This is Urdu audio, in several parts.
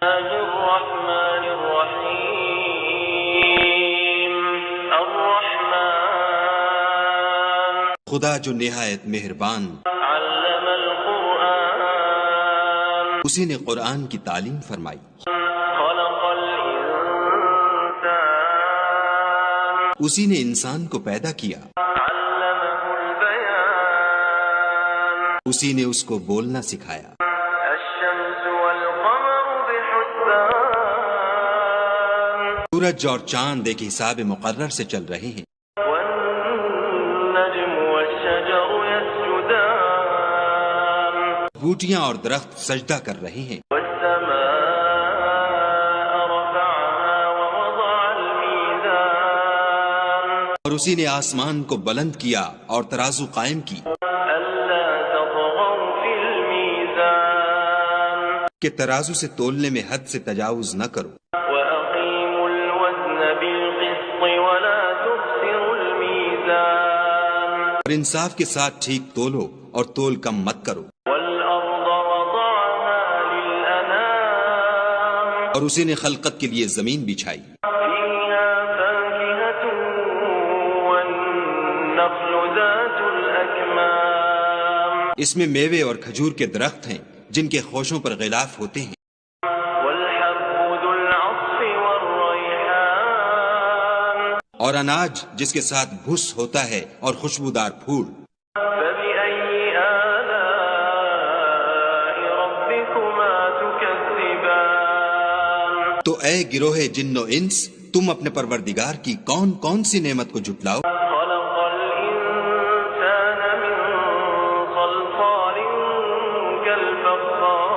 الرحمن الرحیم الرحمن خدا جو نہایت مہربان، علم القرآن اسی نے قرآن کی تعلیم فرمائی، خلق الانسان اسی نے انسان کو پیدا کیا، علمه البیان اسی نے اس کو بولنا سکھایا، الشمس والقمر بحسبان سورج اور چاند ایک حساب مقرر سے چل رہے ہیں، والنجم والشجر يسجدان بوٹیاں اور درخت سجدہ کر رہے ہیں، والسماء رفعها ووضع الميزان اور اسی نے آسمان کو بلند کیا اور ترازو قائم کی ألا تطغوا في الميزان کہ ترازو سے تولنے میں حد سے تجاوز نہ کرو، وأقيموا الوزن بالقسط ولا تخسروا الميزان اور انصاف کے ساتھ ٹھیک تولو اور تول کم مت کرو، والأرض وضعها للأنام اور اسی نے خلقت کے لیے زمین بچھائی، فيها فاكهة والنخل ذات الأكمام اس میں میوے اور کھجور کے درخت ہیں جن کے خوشوں پر غلاف ہوتے ہیں، والحب ذو العصف والريحان اور اناج جس کے ساتھ بھس ہوتا ہے اور خوشبودار پھول، فبأي آلاء ربكما تكذبان تو اے گروہ جن و انس، تم اپنے پروردگار کی کون کون سی نعمت کو جھٹلاؤ؟ خلق الإنسان من صلصال كالفخار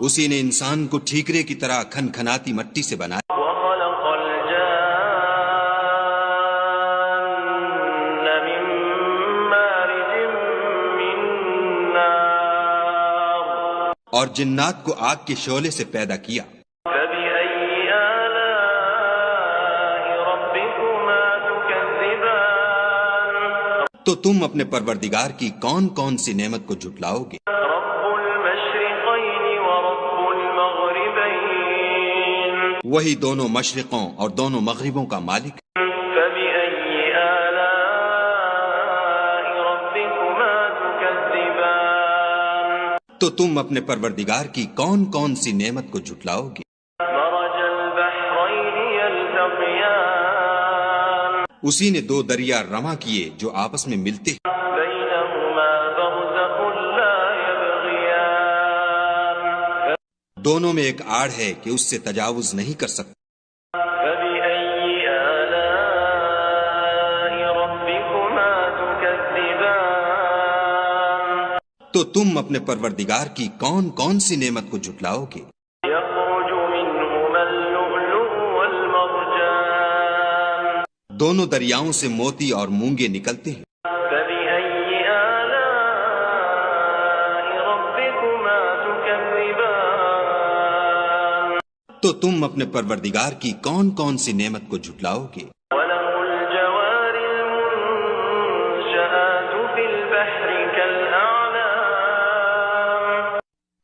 اسی نے انسان کو ٹھیکرے کی طرح کھن کھناتی مٹی سے بنایا، وخلق الجان من مارج من نار اور جنات کو آگ کے شعلے سے پیدا کیا، فبأي آلاء ربكما تكذبان تو تم اپنے پروردگار کی کون کون سی نعمت کو جھٹلاؤ گے؟ رب المشرقين ورب المغربين وہی دونوں مشرقوں اور دونوں مغربوں کا مالک، فبأي آلاء ربكما تكذبان تو تم اپنے پروردگار کی کون کون سی نعمت کو جھٹلاؤ گے؟ مرج البحرين يلتقيان اسی نے دو دریا رواں کیے جو آپس میں ملتے ہیں، بينهما برزخ لا يبغيان دونوں میں ایک آڑ ہے کہ اس سے تجاوز نہیں کر سکتے، فبأي آلاء ربكما تكذبان تو تم اپنے پروردگار کی کون کون سی نعمت کو جھٹلاؤ گے؟ يخرج منهما اللؤلؤ والمرجان دونوں دریاؤں سے موتی اور مونگے نکلتے ہیں، فبأي آلاء ربكما تكذبان تو تم اپنے پروردگار کی کون کون سی نعمت کو جھٹلاؤ گے؟ وله الجوار المنشآت في البحر كالأعلام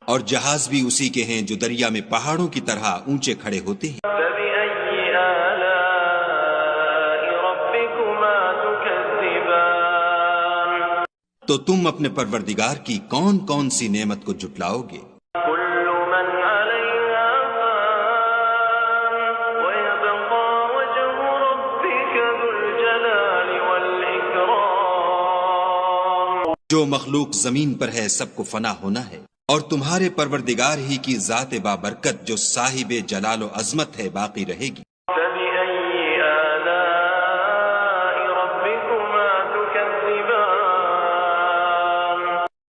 اور جہاز بھی اسی کے ہیں جو دریا میں پہاڑوں کی طرح اونچے کھڑے ہوتے ہیں، فبأي آلاء ربكما تكذبان تو تم اپنے پروردگار کی کون کون سی نعمت کو جھٹلاؤ گے؟ كل من عليها فان ويبقى وجه ربك ذو الجلال والإكرام جو مخلوق زمین پر ہے سب کو فنا ہونا ہے، اور تمہارے پروردگار ہی کی ذات بابرکت جو صاحب جلال و عظمت ہے باقی رہے گی، فبأي آلاء ربكما تكذبان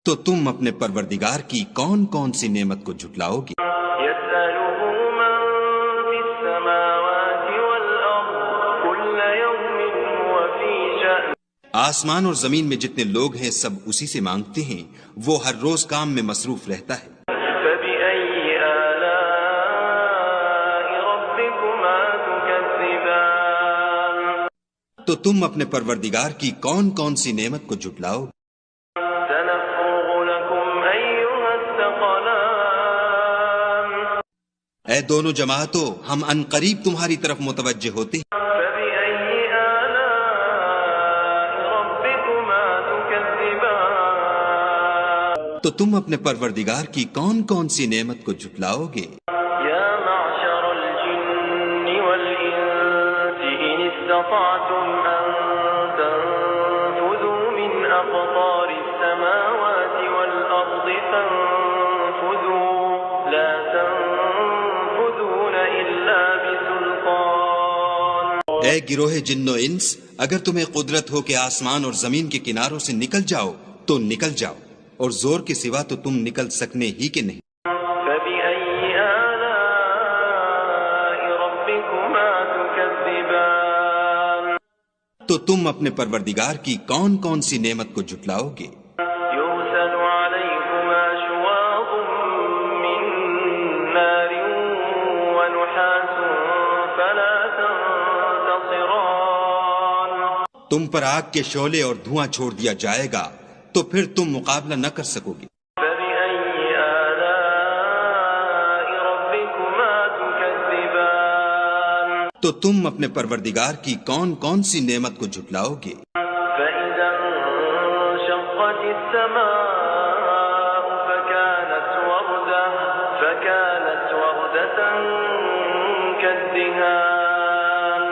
تو تم اپنے پروردگار کی کون کون سی نعمت کو جھٹلاؤ گے؟ يسأله من في السماوات والأرض كل يوم هو في شأن آسمان اور زمین میں جتنے لوگ ہیں سب اسی سے مانگتے ہیں، وہ ہر روز کام میں مصروف رہتا ہے، فبأي آلاء ربكما تكذبان تو تم اپنے پروردگار کی کون کون سی نعمت کو جھٹلاؤ گے؟ سنفرغ لكم أيها الثقلان اے دونوں جماعتوں، ہم ان قریب تمہاری طرف متوجہ ہوتے ہیں۔ فبأي آلاء ربكما تكذبان تو تم اپنے پروردگار کی کون کون سی نعمت کو جھٹلاؤ گے؟ يا معشر الجن والإنس إن استطعتم أن تنفذوا من أقطار السماوات والأرض فانفذوا لا تنفذون إلا بسلطان اے گروہ جن و انس، اگر تمہیں قدرت ہو کہ آسمان اور زمین کے کناروں سے نکل جاؤ تو نکل جاؤ، اور زور کے سوا تو تم نکل سکنے ہی کے نہیں۔ فبأي آلاء ربكما تكذبان تو تم اپنے پروردگار کی کون کون سی نعمت کو جھٹلاؤ گے؟ يرسل عليكما شواظ من نار ونحاس فلا تنتصران تم پر آگ کے شعلے اور دھواں چھوڑ دیا جائے گا تو پھر تم مقابلہ نہ کر سکو گے۔ فبأي آلاء ربكما تكذبان تو تم اپنے پروردگار کی کون کون سی نعمت کو جھٹلاؤ گے؟ فإذا انشقت السماء فكانت وردة كالدهان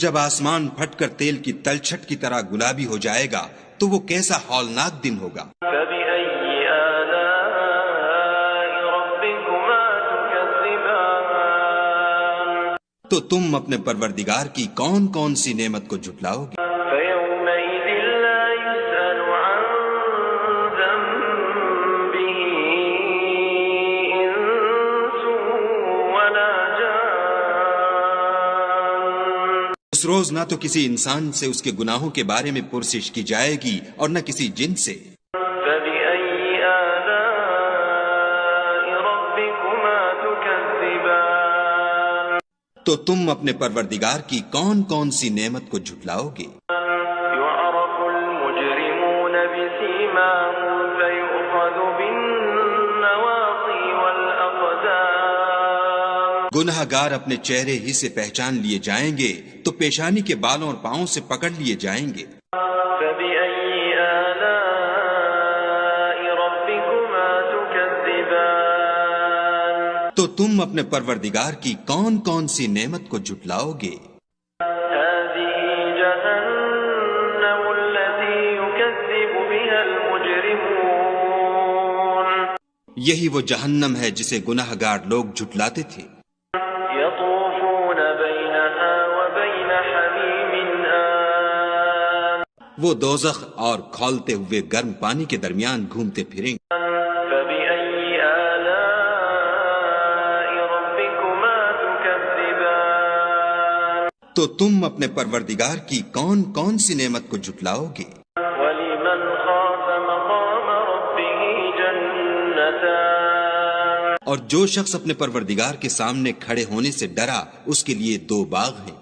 جب آسمان پھٹ کر تیل کی تلچھٹ کی طرح گلابی ہو جائے گا تو وہ کیسا ہولناک دن ہوگا۔ فبأي آلاء ربكما تكذبان تو تم اپنے پروردگار کی کون کون سی نعمت کو جھٹلاؤ گے؟ فيومئذ لا يسأل عن ذنبه إنس ولا جان اس روز نہ تو کسی انسان سے اس کے گناہوں کے بارے میں پرسش کی جائے گی اور نہ کسی جن سے۔ فبأي آلاء ربكما تكذبان تو تم اپنے پروردگار کی کون کون سی نعمت کو جھٹلاؤ گے؟ يعرف المجرمون بسيماهم فيؤخذ بالنواصي والأقدام گناہ گار اپنے چہرے ہی سے پہچان لیے جائیں گے تو پیشانی کے بالوں اور پاؤں سے پکڑ لیے جائیں گے۔ فبأي آلاء ربكما تكذبان تو تم اپنے پروردگار کی کون کون سی نعمت کو جھٹلاؤ گے؟ هذه جهنم التي يكذب بها المجرمون یہی وہ جہنم ہے جسے گناہ گار لوگ جھٹلاتے تھے۔ يطوفون بينها وبين حميم آن وہ دوزخ اور کھولتے ہوئے گرم پانی کے درمیان گھومتے پھریں گے۔ فبأي آلاء ربكما تكذبان تو تم اپنے پروردگار کی کون کون سی نعمت کو جھٹلاؤ گے؟ ولمن خاف مقام ربه جنتان اور جو شخص اپنے پروردگار کے سامنے کھڑے ہونے سے ڈرا اس کے لیے دو باغ ہیں۔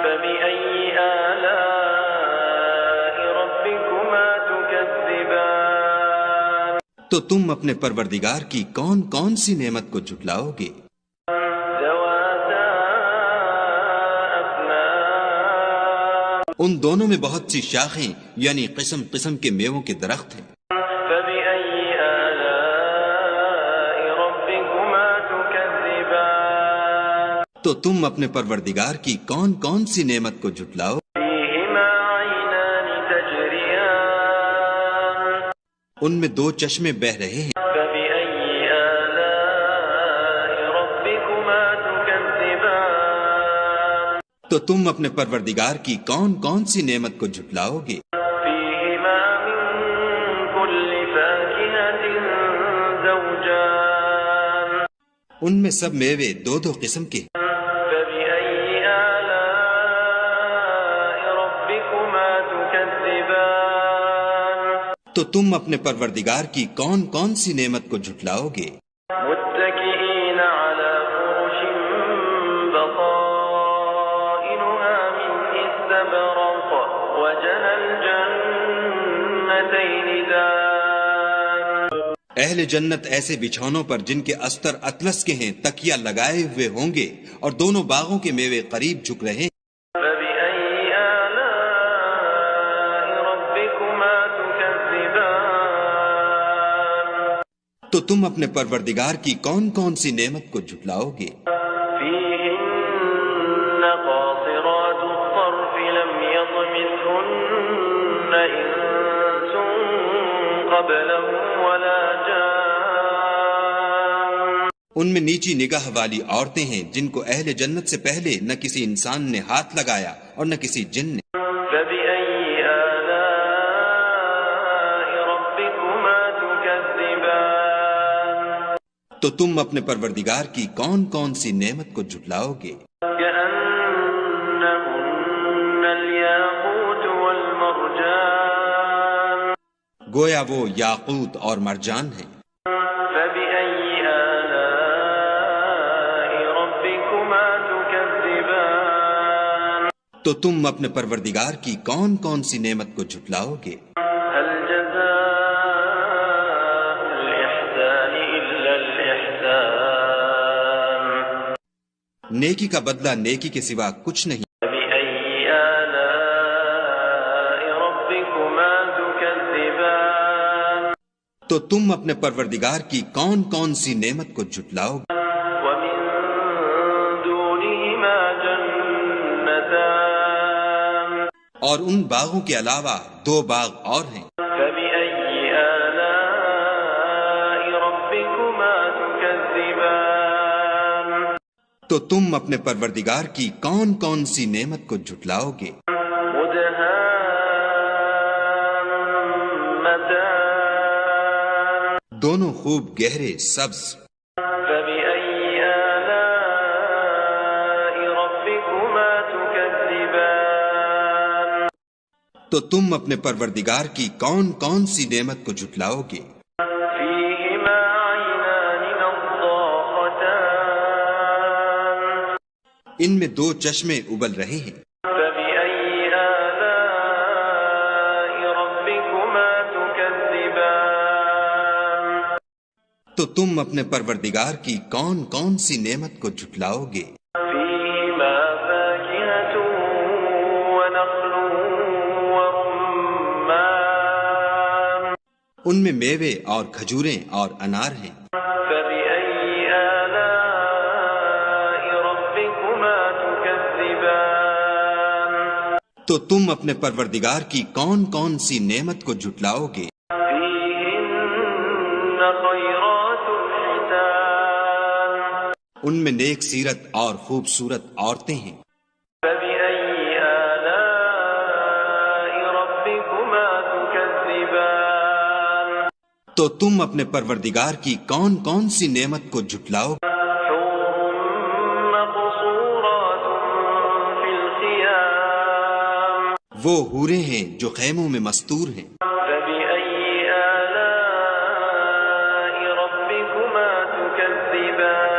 فبأي آلاء ربكما تكذبان تو تم اپنے پروردگار کی کون کون سی نعمت کو جھٹلاؤ گے؟ ذواتا أفنان ان دونوں میں بہت سی شاخیں یعنی قسم قسم کے میووں کے درخت ہیں۔ فبأي آلاء ربكما تكذبان تو تم اپنے پروردگار کی کون کون سی نعمت کو جھٹلاؤ؟ فيهما عينان تجريان ان میں دو چشمے بہہ رہے ہیں۔ فبأي آلاء ربكما تكذبان تو تم اپنے پروردگار کی کون کون سی نعمت کو جھٹلاؤ گے؟ فيهما من كل فاكهة زوجان ان میں سب میوے دو دو قسم کے ہیں۔ فبأي آلاء ربكما تكذبان تو تم اپنے پروردگار کی کون کون سی نعمت کو جھٹلاؤ گے؟ متكئين على فرش بطائنها من استبرق وجنى الجنتين دان اے اہل جنت ایسے بچھونوں پر جن کے استر اطلس کے ہیں تکیہ لگائے ہوئے ہوں گے اور دونوں باغوں کے میوے قریب جھک رہے ہیں۔ فبأي آلاء ربكما تكذبان تو تم اپنے پروردگار کی کون کون سی نعمت کو جھٹلاؤ گے؟ فيهن قاصرات الطرف لم يطمثهن إنس قبلهم ولا جان ان میں نیچی نگاہ والی عورتیں ہیں جن کو اہل جنت سے پہلے نہ کسی انسان نے ہاتھ لگایا اور نہ کسی جن نے۔ فبأي آلاء ربكما تكذبان تو تم اپنے پروردگار کی کون کون سی نعمت کو جھٹلاؤ گے؟ كأنهن الياقوت والمرجان گویا وہ یاقوت اور مرجان ہیں۔ فبأي آلاء ربكما تكذبان تو تم اپنے پروردگار کی کون کون سی نعمت کو جھٹلاؤ گے؟ هل جزاء الإحسان إلا الإحسان نیکی کا بدلہ نیکی کے سوا کچھ نہیں۔ فبأي آلاء ربكما تكذبان تو تم اپنے پروردگار کی کون کون سی نعمت کو جھٹلاؤ گے؟ ومن دونهما جنتان اور ان باغوں کے علاوہ دو باغ اور ہیں۔ فبأي آلاء ربكما تكذبان تو تم اپنے پروردگار کی کون کون سی نعمت کو جھٹلاؤ گے؟ مدهامتان دونوں خوب گہرے سبز۔ فبأي آلاء ربكما تكذبان تو تم اپنے پروردگار کی کون کون سی نعمت کو جھٹلاؤ گے؟ فيهما عينان نضاختان ان میں دو چشمے ابل رہے ہیں۔ فبأي آلاء ربكما تكذبان تو تم اپنے پروردگار کی کون کون سی نعمت کو جھٹلاؤ گے؟ فيهما فاكهة ونخل ورمان ان میں میوے اور کھجوریں اور انار ہیں۔ فبأي آلاء ربكما تكذبان تو تم اپنے پروردگار کی کون کون سی نعمت کو جھٹلاؤ گے؟ فيهن خيرات حسان ان میں نیک سیرت اور خوبصورت عورتیں ہیں۔ فبأي آلاء ربكما تكذبان تو تم اپنے پروردگار کی کون کون سی نعمت کو جھٹلاؤ گے؟ حور مقصورات في الخيام وہ حوریں ہیں جو خیموں میں مستور ہیں۔ فبأي آلاء ربكما تكذبان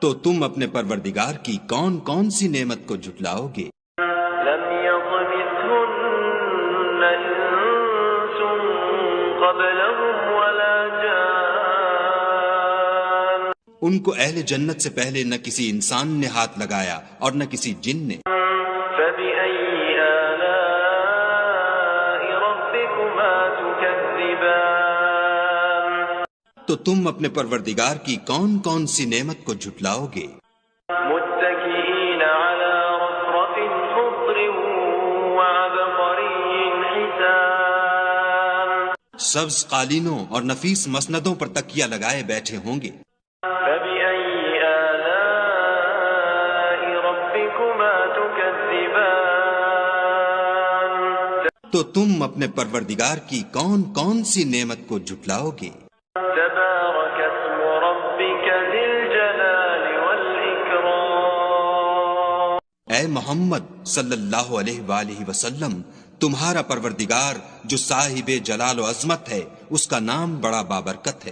تو تم اپنے پروردگار کی کون کون سی نعمت کو جھٹلاؤ گے؟ لم يطمثهن إنس قبلهم ولا جان ان کو اہل جنت سے پہلے نہ کسی انسان نے ہاتھ لگایا اور نہ کسی جن نے۔ فبأي آلاء ربكما تكذبان تو تم اپنے پروردگار کی کون کون سی نعمت کو جھٹلاؤ گے؟ متكئين على رفرف خضر وعبقري حسان سبز قالینوں اور نفیس مسندوں پر تکیہ لگائے بیٹھے ہوں گے۔ فبأي آلاء ربكما تكذبان تو تم اپنے پروردگار کی کون کون سی نعمت کو جھٹلاؤ گے؟ تبارك اسم ربك ذي الجلال والإكرام اے محمد صلی اللہ علیہ وآلہ وسلم، تمہارا پروردگار جو صاحب جلال و عظمت ہے، اس کا نام بڑا بابرکت ہے۔